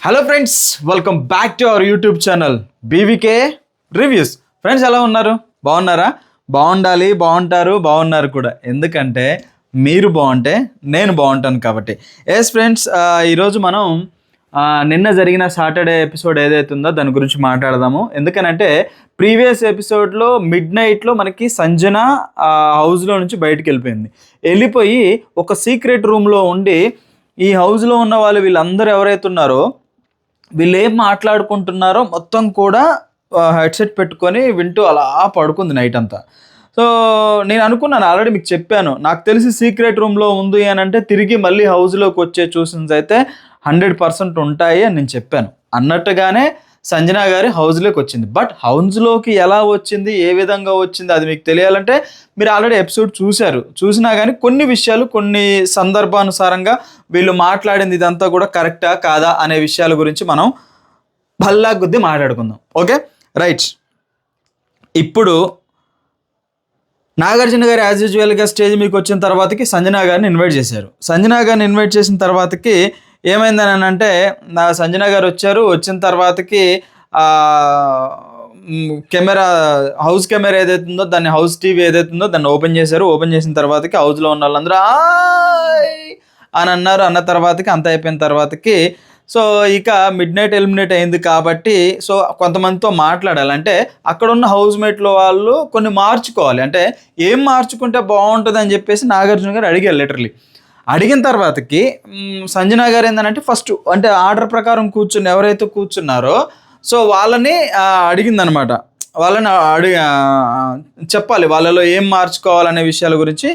Hello friends, welcome back to our YouTube channel BVK reviews. Friends ఎలా ఉన్నారు? బాగున్నారా? బాగుండాలి, బాగున్నారు కూడా. ఎందుకంటే మీరు బాగుంటే నేను బాగుంటాను కాబట్టి. ఎస్ ఫ్రెండ్స్, ఈరోజు మనం నిన్న జరిగిన సాటర్డే ఎపిసోడ్ ఏదైతే ఉందో దాని గురించి మాట్లాడదాము. ఎందుకనంటే ప్రీవియస్ ఎపిసోడ్లో మిడ్ నైట్లో మనకి సంజన హౌస్లో నుంచి బయటికి వెళ్ళిపోయి ఒక సీక్రెట్ రూమ్లో ఉండి ఈ హౌస్లో ఉన్న వాళ్ళు వీళ్ళందరూ ఎవరైతే ఉన్నారో వీళ్ళు ఏం మాట్లాడుకుంటున్నారో మొత్తం కూడా హెడ్సెట్ పెట్టుకొని వింటూ అలా పడుకుంది నైట్ అంతా. సో నేను అనుకున్నాను, ఆల్రెడీ మీకు చెప్పాను, నాకు తెలిసి సీక్రెట్ రూమ్లో ఉంది అని అంటే తిరిగి మళ్ళీ హౌస్లోకి వచ్చే చూసినది అయితే 100% ఉంటాయి అని నేను చెప్పాను. అన్నట్టుగానే సంజన గారి హౌస్లోకి వచ్చింది. బట్ హౌస్లోకి ఎలా వచ్చింది, ఏ విధంగా వచ్చింది అది మీకు తెలియాలంటే మీరు ఆల్రెడీ ఎపిసోడ్ చూసినా కానీ కొన్ని విషయాలు కొన్ని సందర్భానుసారంగా వీళ్ళు మాట్లాడింది ఇదంతా కూడా కరెక్టా కాదా అనే విషయాల గురించి మనం భల్లా గుద్ది మాట్లాడుకుందాం. Okay right. ఇప్పుడు నాగార్జున గారు యాజ్ యూజువల్గా స్టేజ్ మీకు వచ్చిన తర్వాతకి సంజన గారిని ఇన్వైట్ చేశారు. సంజన గారిని ఇన్వైట్ చేసిన తర్వాతకి ఏమైందని అంటే సంజన గారు వచ్చిన తర్వాతకి కెమెరా హౌస్ కెమెరా ఏదైతే ఉందో దాన్ని హౌస్ టీవీ ఏదైతే ఉందో దాన్ని ఓపెన్ చేశారు. ఓపెన్ చేసిన తర్వాతకి హౌస్లో ఉన్న వాళ్ళందరూ అని అన్నారు. అన్న తర్వాతకి అంత అయిపోయిన తర్వాతకి సో ఇక మిడ్ నైట్ ఎలిమినేట్ అయింది కాబట్టి సో కొంతమందితో మాట్లాడాలి. అంటే అక్కడ ఉన్న హౌస్ మేట్లో వాళ్ళు కొన్ని మార్చుకోవాలి. అంటే ఏం మార్చుకుంటే బాగుంటుంది అని చెప్పేసి నాగార్జున గారు అడిగారు. లిటరలీ అడిగిన తర్వాతకి సంజన గారు ఏంటంటే ఫస్ట్ అంటే ఆర్డర్ ప్రకారం ఎవరైతే కూర్చున్నారో సో వాళ్ళని అడిగిందనమాట. వాళ్ళని చెప్పాలి, వాళ్ళలో ఏం మార్చుకోవాలనే విషయాల గురించి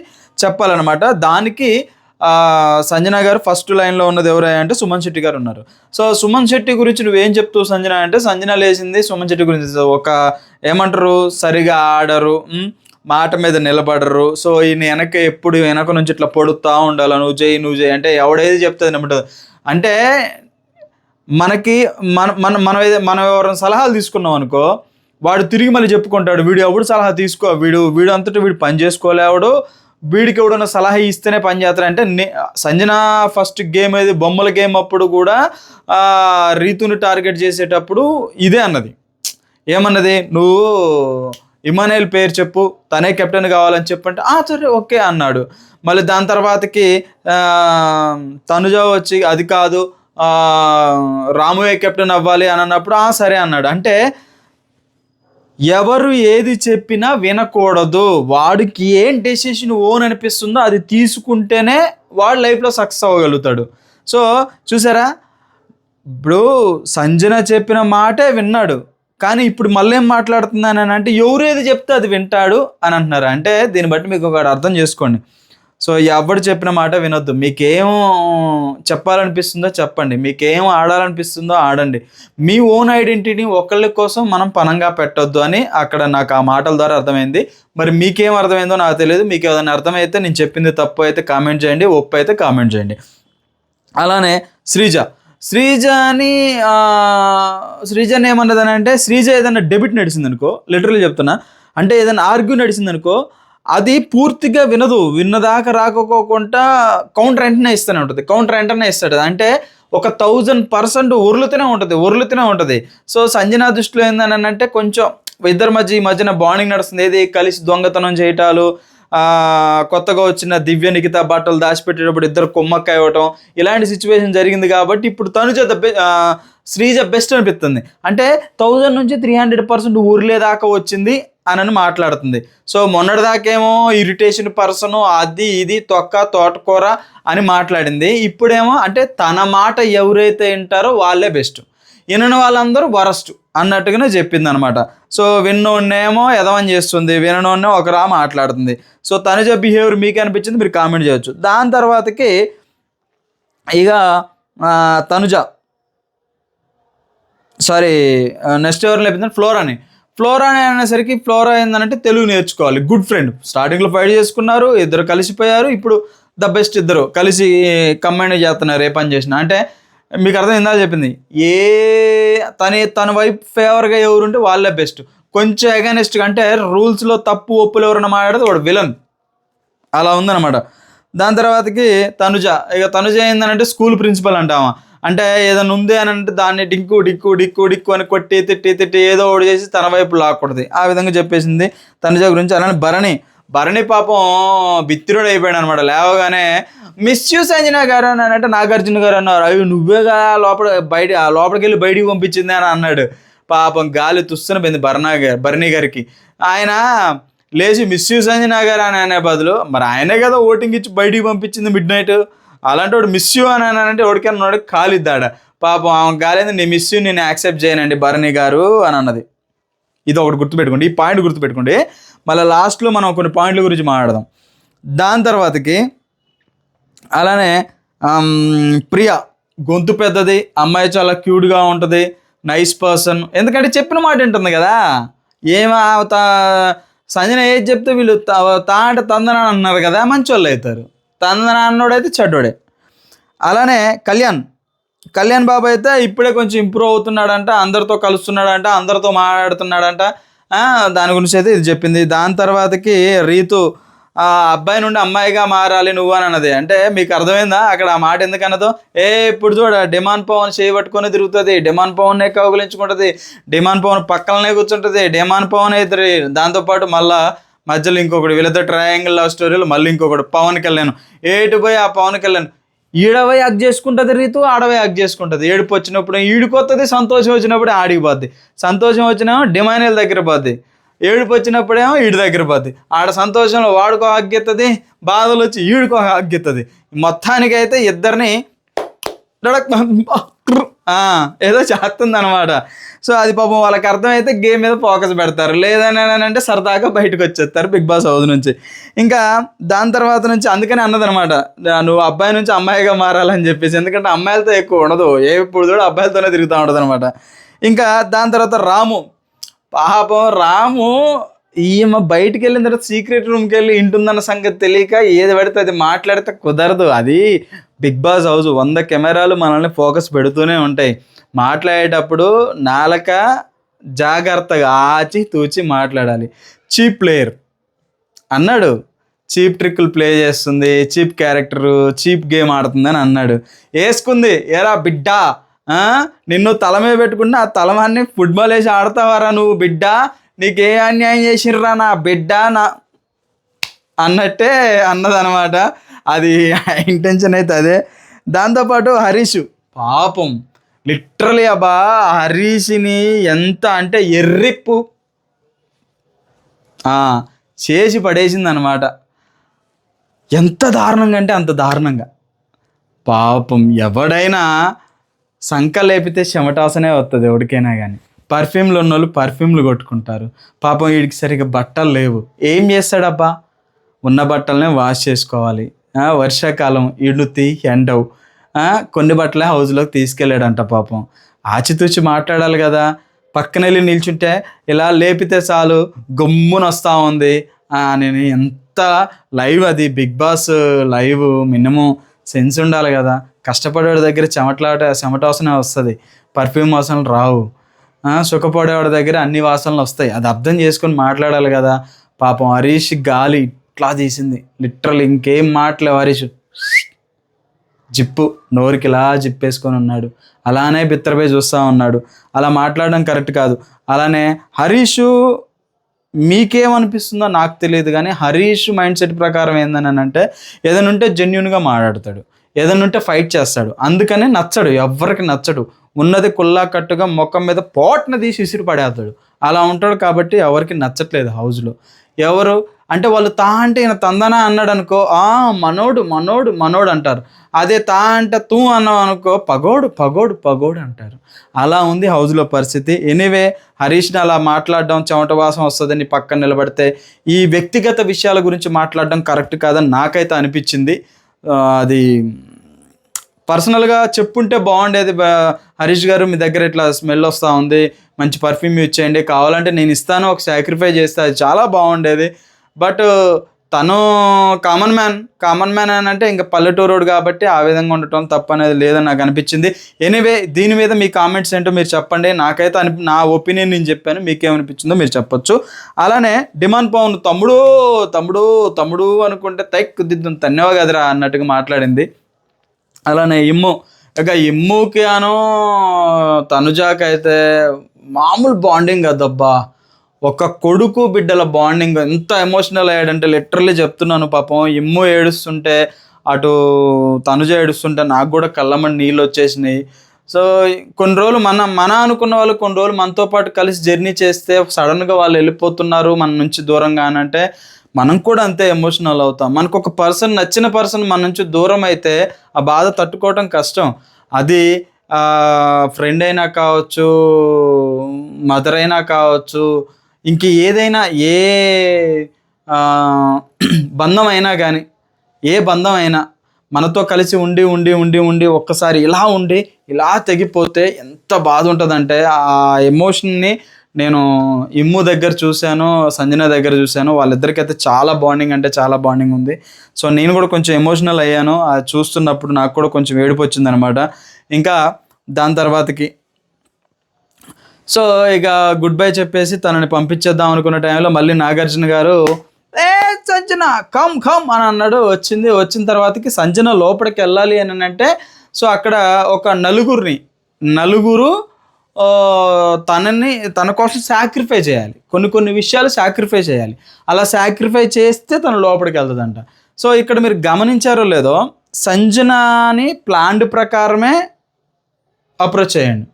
చెప్పాలన్నమాట. దానికి సంజన గారు ఫస్ట్ లైన్లో ఉన్నది ఎవరంటే సుమన్ శెట్టి గారు ఉన్నారు. సో సుమన్ శెట్టి గురించి నువ్వేం చెప్తావు సంజన అంటే, సంజన లేచింది సుమన్ శెట్టి గురించి ఒక ఏమంటారు, సరిగా ఆడరు, మాట మీద నిలబడరు. సో ఈయన వెనక నుంచి ఇట్లా పొడుతూ ఉండాలి, నువ్వు చేయి అంటే ఎవడేది చెప్తుంది అనమాట. అంటే మనకి మనం ఎవరైనా సలహాలు తీసుకున్నాం అనుకో, వాడు తిరిగి మళ్ళీ చెప్పుకుంటాడు, వీడు ఎవడు సలహా తీసుకో, వీడు అంతటా వీడు పని చేసుకోలేవాడు, వీడికి ఎవడన్నా సలహా ఇస్తేనే పని చేస్తాడు. అంటే సంజన ఫస్ట్ గేమ్ ఏది బొమ్మల గేమ్ అప్పుడు కూడా రీతుని టార్గెట్ చేసేటప్పుడు ఇదే అన్నది. ఏమన్నది, నువ్వు ఇమానుయేల్ పేరు చెప్పు, తనే కెప్టెన్ కావాలని చెప్పంటే సరే ఓకే అన్నాడు. మళ్ళీ దాని తర్వాతకి తనుజ వచ్చి అది కాదు రాముయే కెప్టెన్ అవ్వాలి అని అన్నప్పుడు సరే అన్నాడు. అంటే ఎవరు ఏది చెప్పినా వినకూడదు, వాడికి ఏం డెసిషన్ ఓన్ అనిపిస్తుందో అది తీసుకుంటేనే వాడు లైఫ్లో సక్సెస్ అవ్వగలుగుతాడు. సో చూసారా, ఇప్పుడు సంజన చెప్పిన మాటే విన్నాడు, కానీ ఇప్పుడు మళ్ళీ ఏం మాట్లాడుతున్నాను అంటే ఎవరేది చెప్తే అది వింటాడు అని అంటున్నారు. అంటే దీన్ని బట్టి మీకు ఒకటి అర్థం చేసుకోండి. సో ఎవరు చెప్పిన మాట వినొద్దు. మీకేం చెప్పాలనిపిస్తుందో చెప్పండి, మీకేం ఆడాలనిపిస్తుందో ఆడండి. మీ ఓన్ ఐడెంటిటీని ఒకళ్ళ కోసం మనం పనంగా పెట్టొద్దు అని అక్కడ నాకు ఆ మాటల ద్వారా అర్థమైంది. మరి మీకేం అర్థమైందో నాకు తెలియదు. మీకు ఏదైనా అర్థమైతే నేను చెప్పింది తప్పు అయితే కామెంట్ చేయండి, ఒప్పు అయితే కామెంట్ చేయండి. అలానే శ్రీజని ఏమన్నదని అంటే, శ్రీజ ఏదైనా డెబిట్ నడిచింది అనుకో, లిటరల్లీ చెప్తున్నా, అంటే ఏదైనా ఆర్గ్యూ నడిచింది అనుకో, అది పూర్తిగా వినదు. విన్నదాకా రాకపోకుండా కౌంటర్ వెంటనే ఇస్తాడు. అంటే ఒక 1000% ఉరులుతూనే ఉంటుంది. సో సంజన దృష్టిలో ఏందని అంటే కొంచెం ఇద్దరి మధ్యన బాండింగ్ నడుస్తుంది. ఏది కలిసి దొంగతనం చేయటాలు, కొత్తగా వచ్చిన దివ్య నిఖిత బట్టలు దాచిపెట్టేటప్పుడు ఇద్దరు కొమ్మక్క ఇవ్వటం, ఇలాంటి సిచ్యువేషన్ జరిగింది. కాబట్టి ఇప్పుడు తనుజ శ్రీజ బెస్ట్ అనిపిస్తుంది. అంటే 1000 నుంచి 300% ఊర్లేదాకా వచ్చింది అని మాట్లాడుతుంది. సో మొన్నటిదాకేమో ఇరిటేషన్ పర్సన్, అది ఇది తోటకూర అని మాట్లాడింది. ఇప్పుడేమో అంటే తన మాట ఎవరైతే వింటారో వాళ్ళే బెస్ట్, వినని వాళ్ళందరూ వరస్ట్ అన్నట్టుగానే చెప్పింది అనమాట. సో విన్నోన్నేమో ఎదవని చేస్తుంది, విననోన్నే ఒకరా మాట్లాడుతుంది. సో తనుజ బిహేవియర్ మీకు అనిపించింది, మీరు కామెంట్ చేయొచ్చు. దాని తర్వాతకి ఇక నెక్స్ట్ ఎవరు లేపింది ఫ్లోరా అనేసరికి, ఫ్లోరా ఏంటంటే తెలుగు నేర్చుకోవాలి, గుడ్ ఫ్రెండ్. స్టార్టింగ్లో ఫైట్ చేసుకున్నారు, ఇద్దరు కలిసిపోయారు, ఇప్పుడు ద బెస్ట్, ఇద్దరు కలిసి కంబైన్ చేస్తున్నారు ఏ పని చేసినా. అంటే మీకు అర్థం ఇందా చెప్పింది, తన వైపు ఫేవర్గా ఎవరుంటే వాళ్ళే బెస్ట్. కొంచెం అగైనెస్ట్గా అంటే రూల్స్లో తప్పు ఒప్పులు ఎవరైనా మాట్లాడితే వాడు విలన్, అలా ఉందన్నమాట. దాని తర్వాతకి తనుజ ఏంటంటే స్కూల్ ప్రిన్సిపల్ అంటామా. అంటే ఏదైనా ఉంది అని అంటే దాన్ని డిక్కు డిక్కు డిక్కు డిక్కు అని కొట్టి తిట్టి ఏదో ఒకటి చేసి తన వైపు లాక్కూడదు. ఆ విధంగా చెప్పేసింది తనుజ గురించి. అలానే భరణి పాపం బిత్తిరుడు అయిపోయాడు అనమాట. లేవగానే మిస్ యూ సంజన గారు అని అంటే నాగార్జున గారు అన్నారు. అవి నువ్వేగా లోపలికి వెళ్ళి బయటికి పంపించింది అని అన్నాడు. పాపం గాలి తుస్సున పోయింది భరణి గారికి. ఆయన లేచి మిస్ యూ సంజన గారు అని అనే బదులు మరి ఆయనే కదా ఓటింగ్ ఇచ్చి బయటికి పంపించింది మిడ్ నైట్. అలాంటి వాడు మిస్ యూ అని అంటే ఎవరికైనా కాలిద్దాడ. పాపం ఆమె కాలేదు, నీ మిస్ యూ నేను యాక్సెప్ట్ చేయనండి భరణి గారు అని అన్నది. ఇది ఒకటి గుర్తుపెట్టుకోండి, ఈ పాయింట్ గుర్తుపెట్టుకోండి. మళ్ళీ లాస్ట్లో మనం కొన్ని పాయింట్ల గురించి మాట్లాడదాం. దాని తర్వాతకి అలానే ప్రియ గొంతు పెద్దది, అమ్మాయి చాలా క్యూట్గా ఉంటుంది, నైస్ పర్సన్. ఎందుకంటే చెప్పిన మాట ఉంటుంది కదా. సంజన ఏది చెప్తే వీళ్ళు అంటే తందన అన్నారు కదా, మంచోళ్ళు అవుతారు. తందన అన్నోడైతే చెడ్డోడే. అలానే కళ్యాణ్ బాబు అయితే ఇప్పుడే కొంచెం ఇంప్రూవ్ అవుతున్నాడంట, అందరితో కలుస్తున్నాడంట, అందరితో మాట్లాడుతున్నాడంట. దాని గురించి అయితే ఇది చెప్పింది. దాని తర్వాతకి రీతు అబ్బాయి నుండి అమ్మాయిగా మారాలి నువ్వు అని అన్నది. అంటే మీకు అర్థమైందా అక్కడ ఆ మాట ఎందుకన్నదో? ఇప్పుడు చూడ డిమాండ్ పవన్ చేయబట్టుకొని తిరుగుతుంది, డిమాండ్ పవన్నే కౌగులించుకుంటుంది, డిమాండ్ పవన్ పక్కలనే కూర్చుంటుంది, డిమాండ్ పవన్ అయితే దాంతోపాటు మళ్ళా మధ్యలో ఇంకొకటి వీళ్ళిద్దరు ట్రయాంగిల్ లవ్ స్టోరీలు, మళ్ళీ ఇంకొకటి పవన్ కళ్యాణ్. ఏటు పోయి ఆ పవన్ కళ్యాణ్ ఈడవై హగ్ చేసుకుంటుంది రీతు, ఆడవై హగ్ చేసుకుంటుంది. ఏడుపు వచ్చినప్పుడు ఈడిపోతుంది, సంతోషం వచ్చినప్పుడు ఆడికి పోద్ది, సంతోషం వచ్చినేమో డిమాండ్ల దగ్గర పోద్ది, ఏడుపు వచ్చినప్పుడేమో ఈడి దగ్గర పోద్ది. ఆడ సంతోషంలో వాడుకో హగ్గెత్తది, బాధలు వచ్చి ఈడుకో హగ్గెత్తది. మొత్తానికైతే ఇద్దరిని ఏదో చేస్తుంది అనమాట. సో అది పాపం వాళ్ళకి అర్థమైతే గేమ్ మీద ఫోకస్ పెడతారు, లేదని అంటే సరదాగా బయటకు వచ్చేస్తారు బిగ్ బాస్ హౌస్ నుంచి. ఇంకా దాని తర్వాత నుంచి అందుకని అన్నదనమాట, నువ్వు అబ్బాయి నుంచి అమ్మాయిగా మారాలని చెప్పేసి. ఎందుకంటే అమ్మాయిలతో ఎక్కువ ఉండదు, ఎప్పుడు కూడా అబ్బాయిలతోనే తిరుగుతూ ఉంటుంది అనమాట. ఇంకా దాని తర్వాత పాపం రాము ఈమె బయటికి వెళ్ళిన తర్వాత సీక్రెట్ రూమ్కి వెళ్ళి ఇంటుందన్న సంగతి తెలియక ఏది పడితే అది మాట్లాడితే కుదరదు. అది బిగ్ బాస్ హౌస్, 100 కెమెరాలు మనల్ని ఫోకస్ పెడుతూనే ఉంటాయి. మాట్లాడేటప్పుడు నాలక జాగ్రత్తగా ఆచి తూచి మాట్లాడాలి. చీప్ ప్లేయర్ అన్నాడు, చీప్ ట్రిక్కులు ప్లే చేస్తుంది, చీప్ క్యారెక్టరు, చీప్ గేమ్ ఆడుతుంది అని అన్నాడు. వేసుకుంది, ఏరా బిడ్డా నిన్ను తల మీద పెట్టుకుంటే ఆ తలమాన్ని ఫుట్బాల్ వేసి ఆడతావారా నువ్వు బిడ్డ, నీకే అన్యాయం చేసిర్రా నా బిడ్డ నా అన్నట్టే అన్నదనమాట. అది ఇంటెన్షన్ అయితే అదే. దాంతోపాటు హరీష్ పాపం లిటరలీ హరీష్ని ఎంత అంటే ఎర్రిప్పు చేసి పడేసింది అనమాట. ఎంత దారుణంగా అంటే అంత దారుణంగా. పాపం ఎవడైనా సంక లేపితే చెమటాసనే వస్తుంది ఎవరికైనా కానీ. పర్ఫ్యూమ్లు ఉన్న వాళ్ళు పర్ఫ్యూమ్లు కొట్టుకుంటారు. పాపం వీడికి సరిగ్గా బట్టలు లేవు, ఏం చేస్తాడబ్బా? ఉన్న బట్టలనే వాష్ చేసుకోవాలి. వర్షాకాలం ఇడుతి ఎండవు, కొన్ని బట్టలే హౌస్లోకి తీసుకెళ్ళాడంట. పాపం ఆచితూచి మాట్లాడాలి కదా. పక్కన వెళ్ళి నిల్చుంటే ఇలా లేపితే చాలు గమ్మున వస్తూ ఉంది. నేను ఎంత లైవ్ అది Bigg Boss live, minimum sense ఉండాలి కదా. కష్టపడేవాడి దగ్గర చెమట వాసన వస్తుంది, పర్ఫ్యూమ్ వాసనలు రావు. సుఖపడేవాడి దగ్గర అన్ని వాసనలు వస్తాయి. అది అర్థం చేసుకొని మాట్లాడాలి కదా. పాపం హరీష్ గాలి ఇట్లా తీసింది లిటరల్, ఇంకేం మాటలేవు. హరీష్ జిప్పు నోరుకి ఇలా జిప్పేసుకొని ఉన్నాడు, అలానే బిత్తరపై చూస్తూ ఉన్నాడు. అలా మాట్లాడడం కరెక్ట్ కాదు. అలానే హరీష్ మీకేమనిపిస్తుందో నాకు తెలియదు కానీ హరీష్ మైండ్ సెట్ ప్రకారం ఏందని అంటే ఏదైనా ఉంటే జెన్యున్గా మాట్లాడతాడు, ఏదైనా ఉంటే ఫైట్ చేస్తాడు. అందుకనే నచ్చడు, ఎవరికి నచ్చడు. ఉన్నది కుల్లా కట్టుగా ముఖం మీద పోట్న తీసి విసిరి పడేస్తాడు. అలా ఉంటాడు కాబట్టి ఎవరికి నచ్చట్లేదు హౌస్లో. ఎవరు అంటే వాళ్ళు అంటే ఈయన తందనా అన్నాడు అనుకో, మనోడు మనోడు మనోడు అంటారు. అదే అంటే తూ అన్నావు అనుకో, పగోడు పగోడు పగోడు అంటారు. అలా ఉంది హౌస్లో పరిస్థితి. ఎనీవే హరీష్ని అలా మాట్లాడడం, చెమట వాసన వస్తుందని పక్కన నిలబడితే ఈ వ్యక్తిగత విషయాల గురించి మాట్లాడడం కరెక్ట్ కాదని నాకైతే అనిపించింది. అది పర్సనల్గా చెప్పుంటే బాగుండేది. హరీష్ గారు మీ దగ్గర ఇట్లా స్మెల్ వస్తూ ఉంది, మంచి పర్ఫ్యూమ్ యూజ్ చేయండి, కావాలంటే నేను ఇస్తాను, ఒక సాక్రిఫై చేస్తే అది చాలా బాగుండేది. బట్ తను కామన్ మ్యాన్ అని అంటే ఇంకా పల్లెటూరోడు కాబట్టి ఆ విధంగా ఉండటం తప్పు అనేది లేదని నాకు అనిపించింది. ఎనీవే దీని మీద మీ కామెంట్స్ ఏంటో మీరు చెప్పండి. నాకైతే నా ఒపీనియన్ నేను చెప్పాను, మీకేమనిపించిందో మీరు చెప్పొచ్చు. అలానే డిమాండ్ పవన్ తమ్ముడు తమ్ముడు తమ్ముడు అనుకుంటే తైక్ దిద్దు తన్నేవా కదరా అన్నట్టుగా మాట్లాడింది. అలానే ఇమ్ము ఇక ఇమ్ముకి అను తనుజాకి అయితే మామూలు బాండింగ్ కదబ్బా. ఒక కొడుకు బిడ్డల బాండింగ్ ఎంత ఎమోషనల్ అయ్యాడంటే లిటరల్లీ చెప్తున్నాను. పాపం ఇమ్ము ఏడుస్తుంటే, అటు తనుజ ఏడుస్తుంటే నాకు కూడా కళ్ళమని నీళ్ళు వచ్చేసినాయి. సో కొన్ని రోజులు మన అనుకున్న వాళ్ళు కొన్ని రోజులు మనతో పాటు కలిసి జర్నీ చేస్తే సడన్గా వాళ్ళు వెళ్ళిపోతున్నారు మన నుంచి దూరంగా అని అంటే మనం కూడా అంతే ఎమోషనల్ అవుతాం. మనకు ఒక పర్సన్, నచ్చిన పర్సన్ మన నుంచి దూరం అయితే ఆ బాధ తట్టుకోవడం కష్టం. అది ఫ్రెండ్ అయినా కావచ్చు, మదర్ అయినా కావచ్చు, ఇంక ఏదైనా ఏ బంధం అయినా కానీ, ఏ బంధం అయినా మనతో కలిసి ఉండి ఉండి ఉండి ఉండి ఒక్కసారి ఇలా తెగిపోతే ఎంత బాధ ఉంటుందంటే ఆ ఎమోషన్ని నేను ఇమ్ము దగ్గర చూశాను, సంజన దగ్గర చూశాను. వాళ్ళిద్దరికైతే చాలా బాండింగ్ అంటే చాలా బాండింగ్ ఉంది. సో నేను కూడా కొంచెం ఎమోషనల్ అయ్యాను అది చూస్తున్నప్పుడు. నాకు కూడా కొంచెం ఏడుపు వచ్చింది అనమాట. ఇంకా దాని తర్వాతకి సో ఇక గుడ్ బై చెప్పేసి తనని పంపించేద్దాం అనుకున్న టైంలో మళ్ళీ నాగార్జున గారు సంజన కమ్ అని అన్నాడు. వచ్చిన తర్వాతకి సంజన లోపలికి వెళ్ళాలి అని అంటే సో అక్కడ ఒక నలుగురు తన కోసం సాక్రిఫై చేయాలి. కొన్ని విషయాలు సాక్రిఫై చేయాలి. అలా సాక్రిఫై చేస్తే తను లోపలికి వెళ్తుందంట. సో ఇక్కడ మీరు గమనించారో లేదో, సంజనాని ప్లాన్డ్ ప్రకారమే అప్రోచ్ చేయండి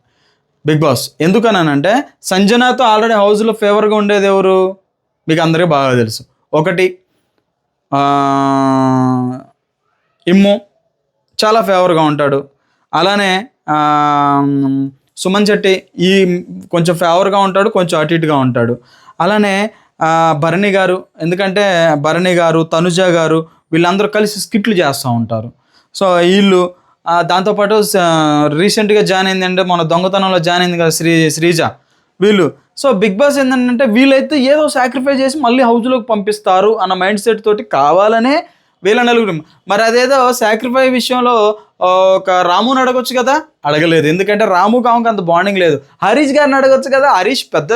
బిగ్ బాస్. ఎందుకనంటే సంజనాతో ఆల్రెడీ హౌస్లో ఫేవర్గా ఉండేది ఎవరు మీకు అందరికీ బాగా తెలుసు. ఒకటి ఇమ్ము చాలా ఫేవర్గా ఉంటాడు. అలానే సుమన్ శెట్టి కొంచెం ఫేవర్గా ఉంటాడు, కొంచెం అటు ఇటుగా ఉంటాడు. అలానే భరణి గారు, ఎందుకంటే భరణి గారు, తనుజ గారు వీళ్ళందరూ కలిసి స్కిట్లు చేస్తూ ఉంటారు. సో వీళ్ళు దాంతోపాటు రీసెంట్గా జాయిన్ అయిందంటే మన దొంగతనంలో జాయిన్ అయింది కదా శ్రీజ, వీళ్ళు. సో బిగ్ బాస్ ఏంటంటే వీళ్ళైతే ఏదో సాక్రిఫై చేసి మళ్ళీ హౌస్లోకి పంపిస్తారు అన్న మైండ్ సెట్ తోటి కావాలనే వీళ్ళ నలుగురు. మరి అదేదో సాక్రిఫై విషయంలో ఒక రాముని అడగొచ్చు కదా, అడగలేదు. ఎందుకంటే రాము కాముకి అంత బాండింగ్ లేదు. హరీష్ గారిని అడగొచ్చు కదా, హరీష్ పెద్ద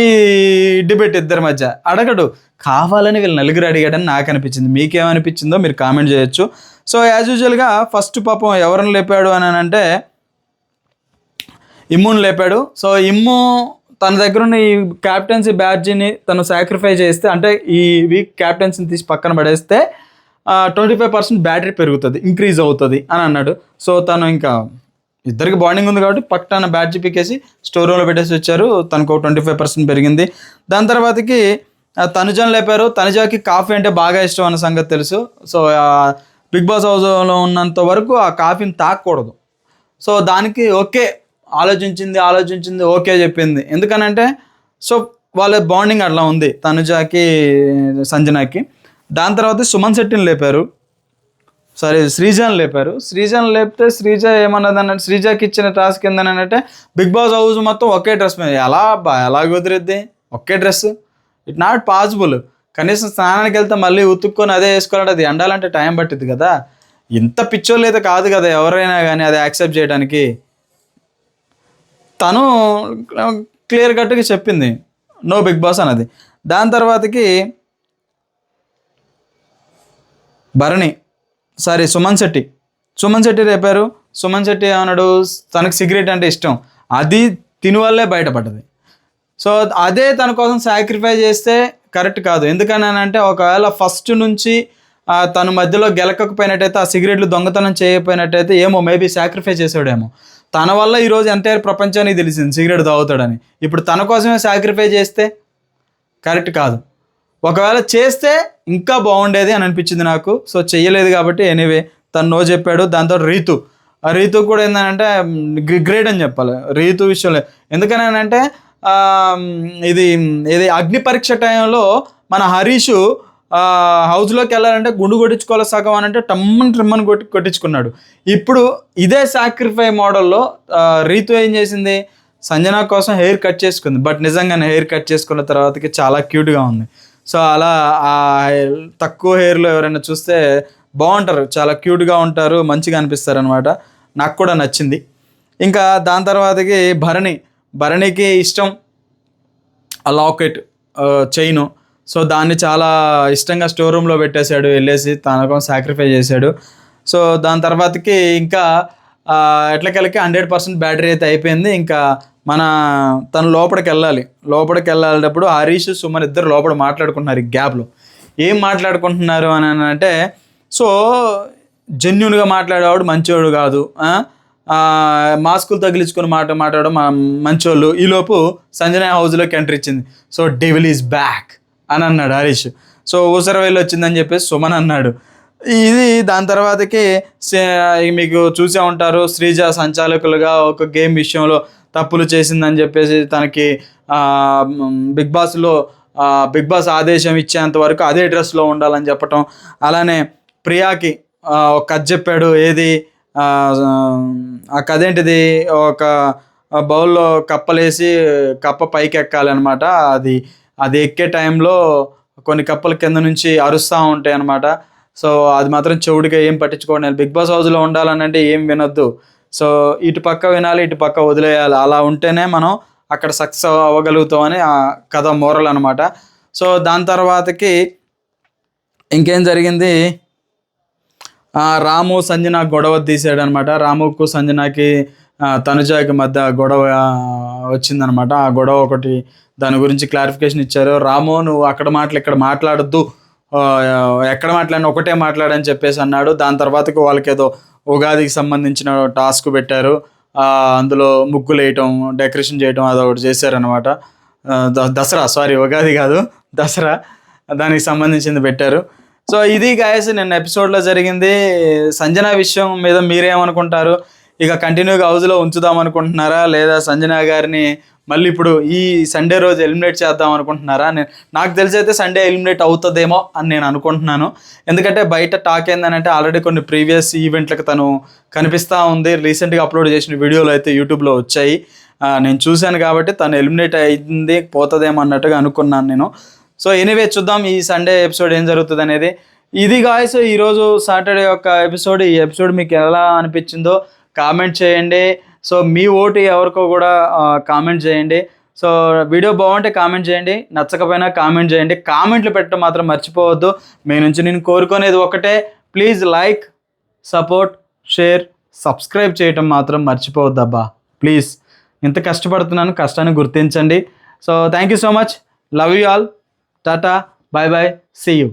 ఈ డిబేట్ ఇద్దరి మధ్య అడగడు. కావాలని వీళ్ళు నలుగురు అడిగాడని నాకు అనిపించింది. మీకేమనిపించిందో మీరు కామెంట్ చేయొచ్చు. సో యాజ్ యూజువల్గా ఫస్ట్ పాపం ఎవరిని లేపాడు అని అంటే ఇమ్ముని లేపాడు. సో ఇమ్ము తన దగ్గర ఉన్న ఈ క్యాప్టెన్సీ బ్యాడ్జీని తను సాక్రిఫై చేస్తే, అంటే ఈ వీక్ క్యాప్టెన్సీని తీసి పక్కన పడేస్తే 25% బ్యాటరీ పెరుగుతుంది, ఇంక్రీజ్ అవుతుంది అని అన్నాడు. సో తను ఇంకా ఇద్దరికి బాండింగ్ ఉంది కాబట్టి పక్కన బ్యాడ్జీ పికేసి స్టోర్ రూమ్లో పెట్టేసి వచ్చారు. తనకు 25% పెరిగింది. దాని తర్వాతకి తనుజను లేపారు. తనుజాకి కాఫీ అంటే బాగా ఇష్టం అన్న సంగతి తెలుసు. సో బిగ్ బాస్ హౌస్లో ఉన్నంత వరకు ఆ కాఫీని తాగకూడదు. సో దానికి ఓకే ఆలోచించింది ఓకే చెప్పింది. ఎందుకనంటే సో వాళ్ళ బాండింగ్ అట్లా ఉంది తనుజాకి సంజనాకి. దాని తర్వాత సుమన్ శెట్టిని లేపారు, శ్రీజాని లేపారు. శ్రీజాని లేపితే శ్రీజ ఏమన్నది అన్నట్టు, శ్రీజాకి ఇచ్చిన టాస్క్ ఏంటంటే బిగ్ బాస్ హౌస్ మొత్తం ఒకే డ్రెస్ మీద. ఎలా కుదిరిద్ది ఒకే డ్రెస్? It not possible. కనీసం స్నానానికి వెళ్తే మళ్ళీ ఉతుక్కొని అదే వేసుకోవాలంటే అది ఎండాలంటే టైం పట్టింది కదా. ఇంత పిచ్చోళ్ళు అయితే కాదు కదా ఎవరైనా కానీ అది యాక్సెప్ట్ చేయడానికి. తను క్లియర్ కట్గా చెప్పింది నో బిగ్ బాస్ అన్నది. దాని తర్వాతకి సుమన్ శెట్టి రేపారు. సుమన్ శెట్టి ఏమన్నాడు, తనకు సిగరెట్ అంటే ఇష్టం, అది తిని వల్లే బయటపడ్డది. సో అదే తన కోసం సాక్రిఫై చేస్తే కరెక్ట్ కాదు. ఎందుకనంటే ఒకవేళ ఫస్ట్ నుంచి తను మధ్యలో గెలకపోయినట్టయితే, ఆ సిగరెట్లు దొంగతనం చేయకపోయినట్టయితే ఏమో మేబీ సాక్రిఫై చేసాడేమో. తన వల్ల ఈరోజు ఎంటైర్ ప్రపంచానికి తెలిసింది సిగరెట్ తాగుతాడని. ఇప్పుడు తన కోసమే సాక్రిఫై చేస్తే కరెక్ట్ కాదు. ఒకవేళ చేస్తే ఇంకా బాగుండేది అని అనిపించింది నాకు. సో చెయ్యలేదు కాబట్టి ఎనీవే తను నో చెప్పాడు. దాంతో రీతు కూడా ఏంటంటే గ్రేట్ అని చెప్పాలి రీతు విషయంలో. ఎందుకనంటే ఇది అగ్ని పరీక్ష టైంలో మన హరీష్ హౌస్లోకి వెళ్ళాలంటే గుండు కొట్టించుకోవాలి సగం అని అంటే ట్రిమ్మని కొట్టించుకున్నాడు. ఇప్పుడు ఇదే సాక్రిఫై మోడల్లో రీతు ఏం చేసింది, సంజన కోసం హెయిర్ కట్ చేసుకుంది. బట్ నిజంగానే హెయిర్ కట్ చేసుకున్న తర్వాతకి చాలా క్యూట్గా ఉంది. సో అలా ఆ తక్కువ హెయిర్లో ఎవరైనా చూస్తే బాగుంటారు, చాలా క్యూట్గా ఉంటారు, మంచిగా అనిపిస్తారు అనమాట. నాకు కూడా నచ్చింది. ఇంకా దాని తర్వాతకి భరణికి ఇష్టం ఆ లాకెట్ చైను. సో దాన్ని చాలా ఇష్టంగా స్టోర్ రూమ్లో పెట్టేశాడు, వెళ్ళేసి తన కోసం సాక్రిఫై చేశాడు. సో దాని తర్వాతకి ఇంకా ఎట్లకెళ్ళకి 100% బ్యాటరీ అయితే అయిపోయింది. ఇంకా తను లోపలికి వెళ్ళేటప్పుడు హరీష్ సుమన్ ఇద్దరు లోపల మాట్లాడుకుంటున్నారు. ఈ గ్యాప్లో ఏం మాట్లాడుకుంటున్నారు అని అంటే, సో జెన్యున్గా మాట్లాడేవాడు మంచివాడు కాదు, మాస్కులు తగిలించుకొని మాట్లాడడం మంచోళ్ళు. ఈలోపు సంజన హౌస్లోకి ఎంట్రీ ఇచ్చింది. సో డెవిల్ ఈజ్ బ్యాక్ అని అన్నాడు హరీష్. సో ఊసరవేలు వచ్చిందని చెప్పేసి సుమన్ అన్నాడు. ఇది దాని తర్వాతకి మీకు చూసే ఉంటారు, శ్రీజ సంచాలకులుగా ఒక గేమ్ విషయంలో తప్పులు చేసిందని చెప్పేసి తనకి బిగ్ బాస్ ఆదేశం ఇచ్చేంత వరకు అదే డ్రెస్లో ఉండాలని చెప్పటం. అలానే ప్రియాకి ఒక కథ చెప్పాడు. ఏది ఆ కథ ఏంటిది, ఒక బౌల్లో కప్పలేసి కప్ప పైకి ఎక్కాలి అనమాట. అది ఎక్కే టైంలో కొన్ని కప్పల కింద నుంచి అరుస్తూ ఉంటాయి అనమాట. సో అది మాత్రం చెవుడిగా ఏం పట్టించుకోండి. బిగ్ బాస్ హౌస్లో ఉండాలని అంటే ఏం వినొద్దు. సో ఇటు పక్క వినాలి, ఇటు పక్క వదిలేయాలి. అలా ఉంటేనే మనం అక్కడ సక్సెస్ అవ్వగలుగుతామని ఆ కథ మోరల్ అనమాట. సో దాని తర్వాతకి ఇంకేం జరిగింది, రాము సంజన గొడవ తీసాడు అనమాట. రాముకు సంజనకి తనుజాకి మధ్య గొడవ వచ్చిందనమాట. ఆ గొడవ ఒకటి, దాని గురించి క్లారిఫికేషన్ ఇచ్చారు. రాము నువ్వు అక్కడ మాటలు ఇక్కడ మాట్లాడద్దు, ఎక్కడ మాట్లాడినా ఒకటే మాట్లాడని చెప్పేసి అన్నాడు. దాని తర్వాతకి వాళ్ళకి ఏదో ఉగాదికి సంబంధించిన టాస్క్ పెట్టారు. అందులో ముగ్గులు వేయటం, డెకరేషన్ చేయటం అదొకటి చేశారనమాట. ఉగాది కాదు, దసరా, దానికి సంబంధించింది పెట్టారు. సో ఇది గాయస్ నిన్న ఎపిసోడ్లో జరిగింది. సంజన విషయం మీద మీరేమనుకుంటారు? ఇక కంటిన్యూగా హౌస్లో ఉంచుదాం అనుకుంటున్నారా, లేదా సంజన గారిని మళ్ళీ ఇప్పుడు ఈ సండే రోజు ఎలిమినేట్ చేద్దాం అనుకుంటున్నారా? నాకు తెలిసి అయితే సండే ఎలిమినేట్ అవుతుందేమో అని నేను అనుకుంటున్నాను. ఎందుకంటే బయట టాక్ ఏంటంటే ఆల్రెడీ కొన్ని ప్రీవియస్ ఈవెంట్లకు తను కనిపిస్తూ ఉంది. రీసెంట్గా అప్లోడ్ చేసిన వీడియోలు అయితే యూట్యూబ్లో వచ్చాయి, నేను చూశాను. కాబట్టి తను ఎలిమినేట్ అయింది, పోతుందేమో అన్నట్టుగా అనుకున్నాను నేను. సో ఎనీవే చూద్దాం ఈ సండే ఎపిసోడ్ ఏం జరుగుతుంది అనేది. ఇది గాయస్ ఈరోజు సాటర్డే యొక్క ఎపిసోడ్. ఈ ఎపిసోడ్ మీకు ఎలా అనిపించిందో కామెంట్ చేయండి. సో మీ ఓటు ఎవరికో కూడా కామెంట్ చేయండి. సో వీడియో బాగుంటే కామెంట్ చేయండి, నచ్చకపోయినా కామెంట్ చేయండి. కామెంట్లు పెట్టడం మాత్రం మర్చిపోవద్దు. మీ నుంచి నేను కోరుకునేది ఒకటే, please like, support, share, subscribe చేయటం మాత్రం మర్చిపోవద్దు అబ్బా ప్లీజ్. ఇంత కష్టపడుతున్నాను, కష్టాన్ని గుర్తించండి. So thank you so much, love you all, tata, bye bye, see you.